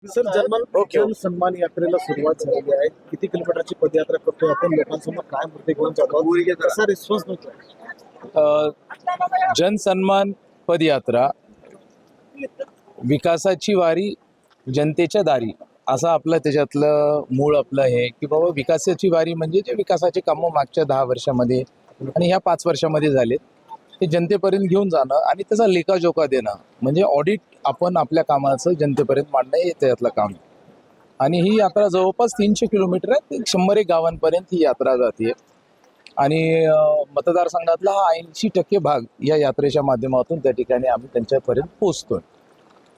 Sir जन सन्मान यात्रेला सुरुवात झालेली आहे. किती किलोमीटरची पदयात्रा करतोय आपण, लोकांसमोर काय मुद्दे घेऊन जातो, कसा रिस्पॉन्स मिळतोय? जनसन्मान पदयात्रा विकासाची वारी जनतेच्या दारी असं आपलं त्याच्यातलं मूळ आपलं हे की बाबा विकासाची वारी म्हणजे जे विकासाचे कामं मागच्या 10 वर्षामध्ये आणि ह्या 5 वर्षामध्ये झालेत ते जनतेपर्यंत घेऊन जाणं आणि त्याचा लेखाजोखा देणं म्हणजे ऑडिट आपण आपल्या कामाचं जनतेपर्यंत मांडणं हे त्यातलं काम आहे. आणि ही यात्रा जवळपास 300 किलोमीटर आहे. 100 गावांपर्यंत ही यात्रा जाते आणि मतदारसंघातला हा 80% भाग या यात्रेच्या माध्यमातून त्या ठिकाणी आम्ही त्यांच्यापर्यंत पोहोचतोय.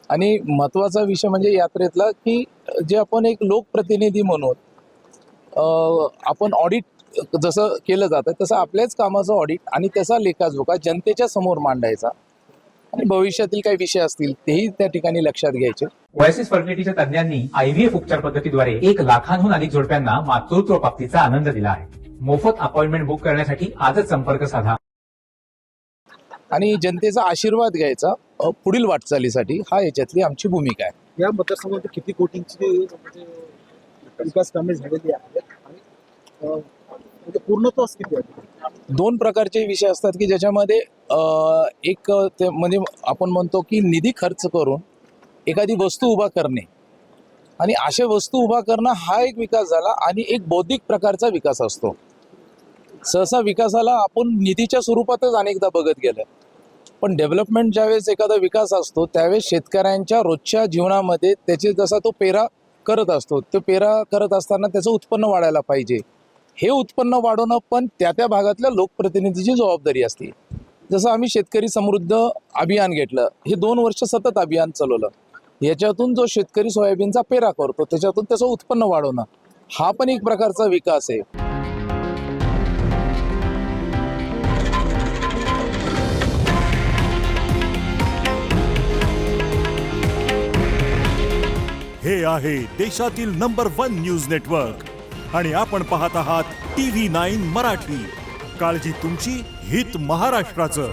आणि महत्त्वाचा विषय म्हणजे यात्रेतला की जे आपण एक लोकप्रतिनिधी म्हणून आपण ऑडिट जसं केलं जातं तसं आपल्याच कामाचं ऑडिट आणि त्याचा लेखाजोखा जनतेच्या समोर मांडायचा आणि भविष्यातील काही विषय असतील तेही त्या ठिकाणी लक्षात घ्यायचे. ओएसिस फर्टिलिटीच्या तज्ञांनी IVF उपचार पद्धतीद्वारे 1 लाखांहून अधिक जोडप्यांना मातृत्व प्राप्तीचा आनंद दिला आहे. मोफत अपॉइंटमेंट बुक करण्यासाठी आजच संपर्क साधा. आणि जनतेचा आशीर्वाद घ्यायचा पुढील वाटचालीसाठी हा याच्यातली आमची भूमिका आहे. या मतदारसंघात किती कोटींची म्हणजे विकास कामे झालेली आहेत आणि म्हणजे पूर्णत्वास किती आहे? 2 प्रकारचे विषय असतात की ज्याच्यामध्ये एक ते म्हणजे आपण म्हणतो की निधी खर्च करून एखादी वस्तू उभा करणे आणि अशा वस्तू उभा करणं हा एक विकास झाला. आणि एक बौद्धिक प्रकारचा विकास असतो. सहसा विकासाला आपण निधीच्या स्वरूपातच अनेकदा बघत गेलं, पण डेव्हलपमेंट ज्यावेळेस एखादा विकास असतो त्यावेळेस शेतकऱ्यांच्या रोजच्या जीवनामध्ये त्याचे जसा तो पेरा करत असतो, तो पेरा करत असताना त्याचं उत्पन्न वाढायला पाहिजे. हे उत्पन्न वाढवणं पण त्या भागातल्या लोकप्रतिनिधीची जबाबदारी असते. जसं आम्ही शेतकरी समृद्ध अभियान घेतलं, हे 2 वर्ष सतत अभियान चालवलं. याच्यातून जो शेतकरी सोयाबीनचा पेरा करतो त्याच्यातून त्याचं उत्पन्न वाढवणं हा पण एक प्रकारचा विकास आहे. हे आहे देशातील नंबर 1 न्यूज नेटवर्क आणि आपण पाहत आहात TV9 मराठी. काळजी तुमची, हित महाराष्ट्राचं.